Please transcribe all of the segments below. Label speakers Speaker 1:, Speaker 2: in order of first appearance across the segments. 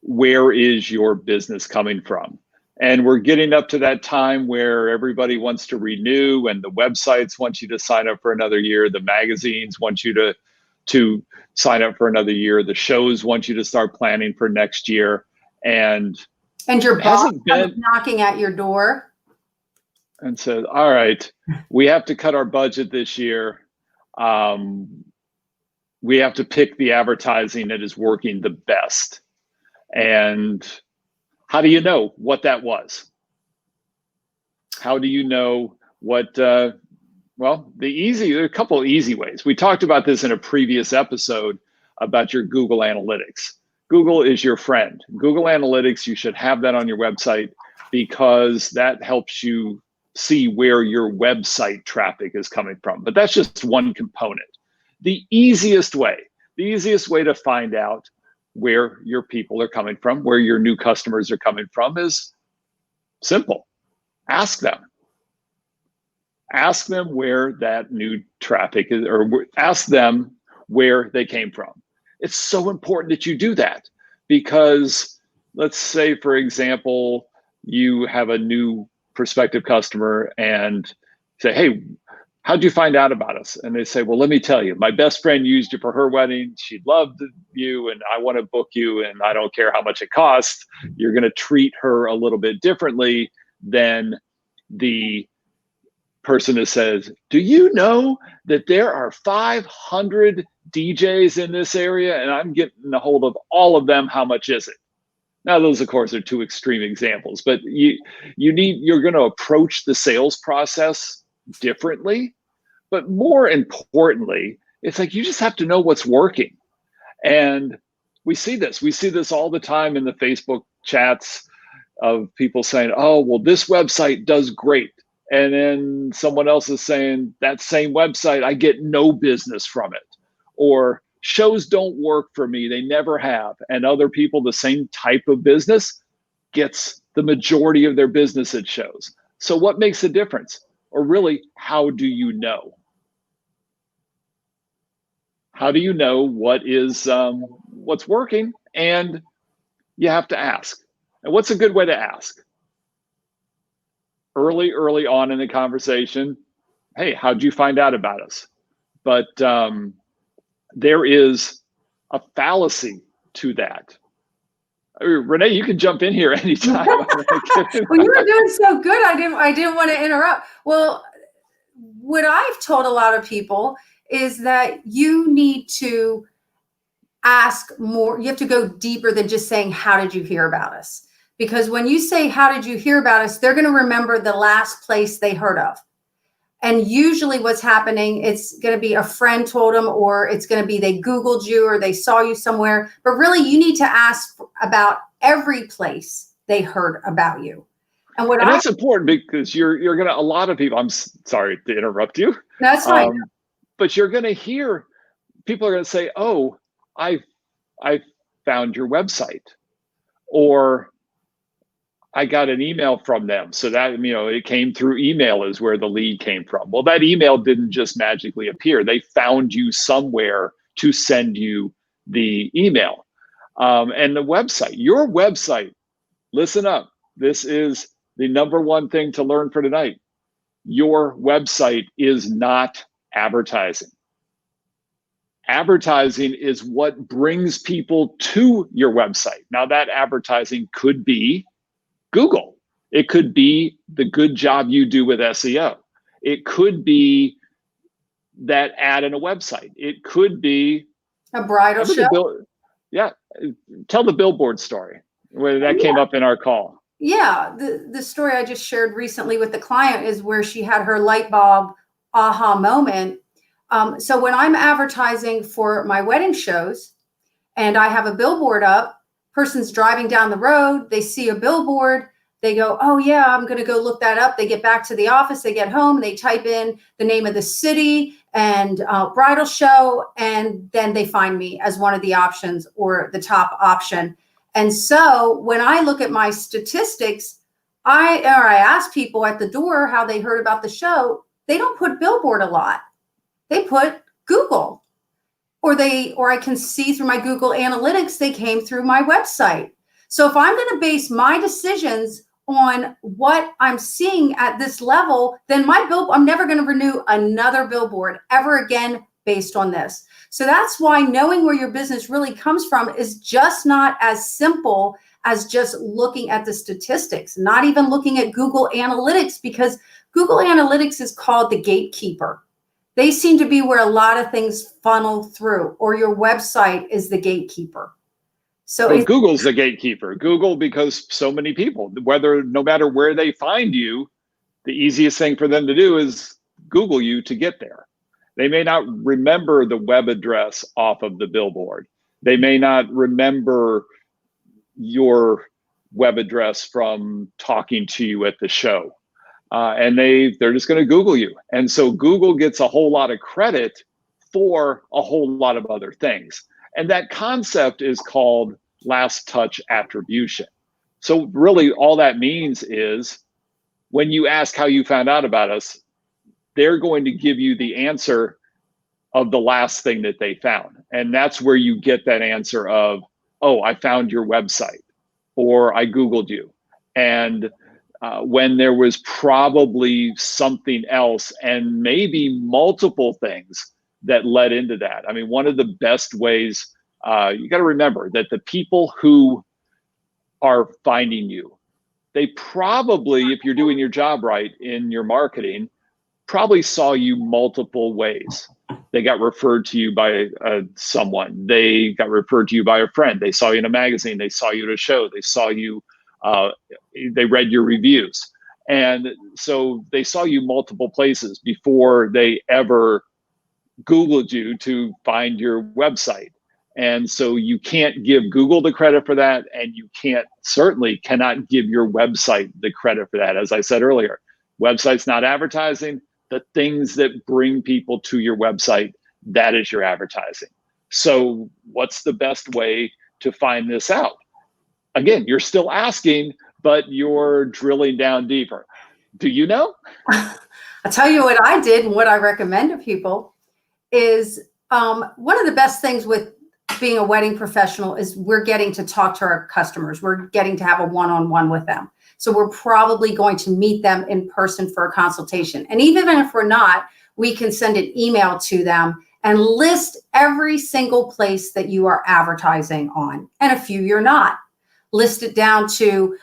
Speaker 1: where is your business coming from? And we're getting up to that time where everybody wants to renew, and the websites want you to sign up for another year. The magazines want you to sign up for another year. The shows want you to start planning for next year. And
Speaker 2: your boss comes knocking at your door
Speaker 1: and says, all right, we have to cut our budget this year. We have to pick the advertising that is working the best. And how do you know what that was? How do you know what, well, there are a couple of easy ways. We talked about this in a previous episode about your Google Analytics. Google is your friend. Google Analytics, you should have that on your website because that helps you see where your website traffic is coming from. But that's just one component. The easiest way to find out where your people are coming from, where your new customers are coming from is simple. Ask them. Ask them where that new traffic is, or ask them where they came from. It's so important that you do that because let's say, for example, you have a new prospective customer and say, hey, how'd you find out about us? And they say, well, let me tell you, my best friend used you for her wedding. She loved you and I want to book you and I don't care how much it costs. You're going to treat her a little bit differently than the person that says, do you know that there are 500 DJs in this area and I'm getting a hold of all of them? How much is it? Now, those, of course, are two extreme examples, but you're going to approach the sales process differently. But more importantly, it's like you just have to know what's working. And we see this all the time in the Facebook chats of people saying, oh, well, this website does great. And then someone else is saying that same website, I get no business from it. Or shows don't work for me. They never have. And other people, the same type of business gets the majority of their business at shows. So what makes a difference? Or really, how do you know? How do you know what's working? And you have to ask. And what's a good way to ask? Early on in the conversation, hey, how'd you find out about us? But there is a fallacy to that. Renee, you can jump in here anytime.
Speaker 2: Well, you were doing so good. I didn't want to interrupt. Well, what I've told a lot of people is that you need to ask more. You have to go deeper than just saying, how did you hear about us? Because when you say, how did you hear about us? They're going to remember the last place they heard of. And usually what's happening, it's going to be a friend told them, or it's going to be they Googled you or they saw you somewhere. But really, you need to ask about every place they heard about you. And
Speaker 1: that's important because you're going to, a lot of people, I'm sorry to interrupt you.
Speaker 2: That's fine.
Speaker 1: But you're going to hear, people are going to say, oh, I found your website. Or I got an email from them. So that, it came through email is where the lead came from. Well, that email didn't just magically appear. They found you somewhere to send you the email. And the website, your website, listen up. This is the number one thing to learn for tonight. Your website is not advertising. Advertising is what brings people to your website. Now, that advertising could be Google. It could be the good job you do with SEO. It could be that ad in a website. It could be
Speaker 2: a bridal show.
Speaker 1: Tell the billboard story where that came up in our call.
Speaker 2: Yeah, the story I just shared recently with the client is where she had her light bulb aha moment. So when I'm advertising for my wedding shows and I have a billboard up, person's driving down the road, they see a billboard, they go, oh yeah, I'm going to go look that up. They get back to the office, they get home, they type in the name of the city and bridal show, and then they find me as one of the options or the top option. And so when I look at my statistics, I ask people at the door how they heard about the show. They don't put billboard a lot. They put Google, or I can see through my Google Analytics, they came through my website. So if I'm going to base my decisions on what I'm seeing at this level, then I'm never going to renew another billboard ever again based on this. So that's why knowing where your business really comes from is just not as simple as just looking at the statistics, not even looking at Google Analytics, because Google Analytics is called the gatekeeper. They seem to be where a lot of things funnel through, or your website is the gatekeeper. So
Speaker 1: well, Google's the gatekeeper. Google, because so many people, no matter where they find you, the easiest thing for them to do is Google you to get there. They may not remember the web address off of the billboard. They may not remember your web address from talking to you at the show. And they're just going to Google you. And so Google gets a whole lot of credit for a whole lot of other things. And that concept is called last touch attribution. So really all that means is when you ask how you found out about us, they're going to give you the answer of the last thing that they found. And that's where you get that answer of, oh, I found your website, or I Googled you. And when there was probably something else and maybe multiple things that led into that. I mean, one of the best ways, you got to remember that the people who are finding you, they probably, if you're doing your job right in your marketing, probably saw you multiple ways. They got referred to you by someone. They got referred to you by a friend. They saw you in a magazine. They saw you at a show. They saw you, they read your reviews. And so they saw you multiple places before they ever Googled you to find your website. And so you can't give Google the credit for that. And you certainly cannot give your website the credit for that. As I said earlier, website's not advertising. The things that bring people to your website, that is your advertising. So what's the best way to find this out? Again, you're still asking, but you're drilling down deeper. Do you know?
Speaker 2: I'll tell you what I did and what I recommend to people is one of the best things with being a wedding professional is we're getting to talk to our customers. We're getting to have a one-on-one with them. So we're probably going to meet them in person for a consultation. And even if we're not, we can send an email to them and list every single place that you are advertising on. And a few you're not. List it down to,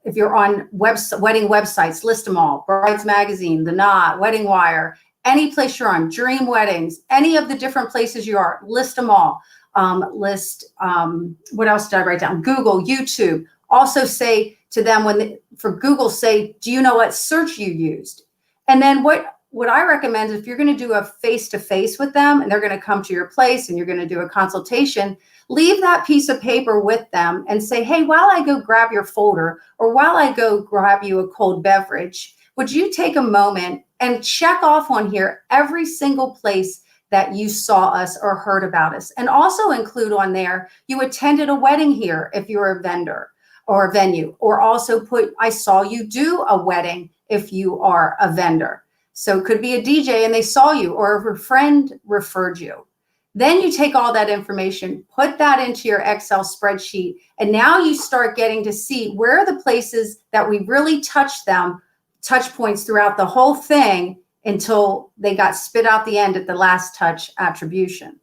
Speaker 2: if you're on wedding websites, list them all. Brides Magazine, The Knot, Wedding Wire, any place you're on, Dream Weddings, any of the different places you are, list them all. What else did I write down? Google, YouTube. Also say to them for Google, say, do you know what search you used? And then what I recommend is if you're going to do a face-to-face with them and they're going to come to your place and you're going to do a consultation, leave that piece of paper with them and say, hey, while I go grab your folder or while I go grab you a cold beverage, would you take a moment and check off on here every single place that you saw us or heard about us? And also include on there, you attended a wedding here if you're a vendor or a venue, or also put, I saw you do a wedding if you are a vendor. So it could be a DJ and they saw you, or a friend referred you. Then you take all that information, put that into your Excel spreadsheet, and now you start getting to see where are the places that we really touched them, touch points throughout the whole thing until they got spit out the end at the last touch attribution.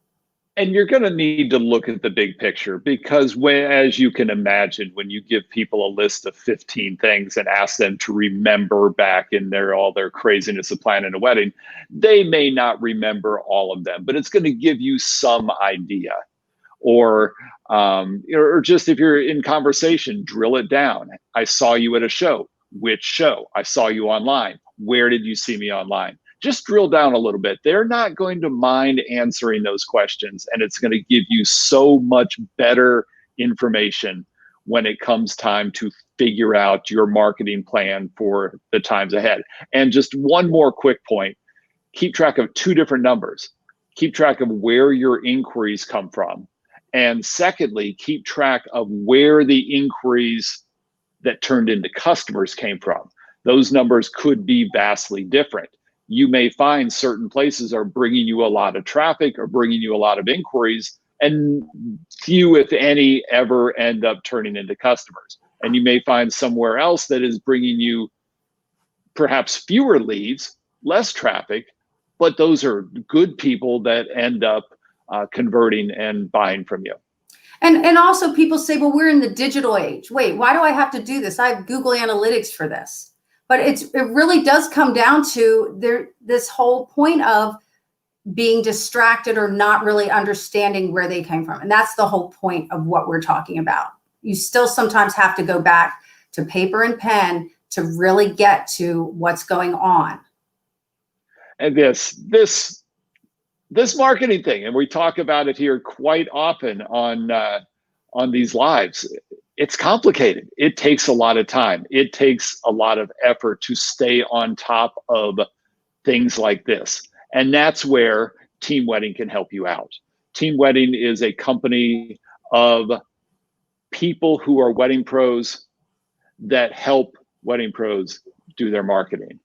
Speaker 1: And you're going to need to look at the big picture, because as you can imagine, when you give people a list of 15 things and ask them to remember back in all their craziness of planning a wedding, they may not remember all of them, but it's going to give you some idea. Or just if you're in conversation, drill it down. I saw you at a show. Which show? I saw you online. Where did you see me online? Just drill down a little bit. They're not going to mind answering those questions, and it's going to give you so much better information when it comes time to figure out your marketing plan for the times ahead. And just one more quick point, keep track of two different numbers. Keep track of where your inquiries come from. And secondly, keep track of where the inquiries that turned into customers came from. Those numbers could be vastly different. You may find certain places are bringing you a lot of traffic or bringing you a lot of inquiries, and few, if any, ever end up turning into customers. And you may find somewhere else that is bringing you perhaps fewer leads, less traffic, but those are good people that end up converting and buying from you.
Speaker 2: And also people say, well, we're in the digital age. Wait, why do I have to do this? I have Google Analytics for this. But it really does come down to this whole point of being distracted or not really understanding where they came from. And that's the whole point of what we're talking about. You still sometimes have to go back to paper and pen to really get to what's going on.
Speaker 1: And this marketing thing, and we talk about it here quite often on these lives, it's complicated. It takes a lot of time. It takes a lot of effort to stay on top of things like this. And that's where Team Wedding can help you out. Team Wedding is a company of people who are wedding pros that help wedding pros do their marketing.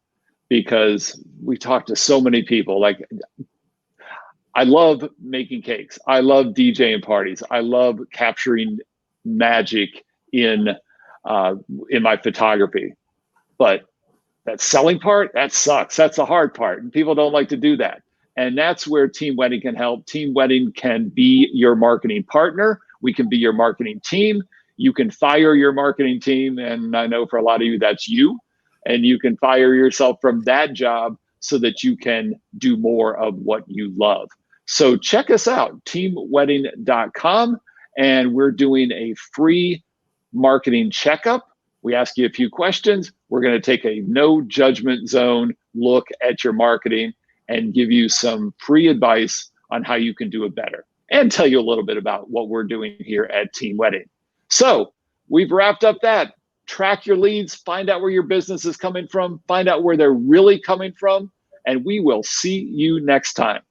Speaker 1: Because we talk to so many people. Like, I love making cakes. I love DJing parties. I love capturing magic in my photography. But that selling part, that sucks. That's the hard part. And people don't like to do that. And that's where Team Wedding can help. Team Wedding can be your marketing partner. We can be your marketing team. You can fire your marketing team. And I know for a lot of you, that's you. And you can fire yourself from that job so that you can do more of what you love. So check us out, teamwedding.com. And we're doing a free marketing checkup. We ask you a few questions. We're going to take a no judgment zone look at your marketing and give you some free advice on how you can do it better and tell you a little bit about what we're doing here at Team Wedding. So we've wrapped up that. Track your leads, find out where your business is coming from, find out where they're really coming from, and we will see you next time.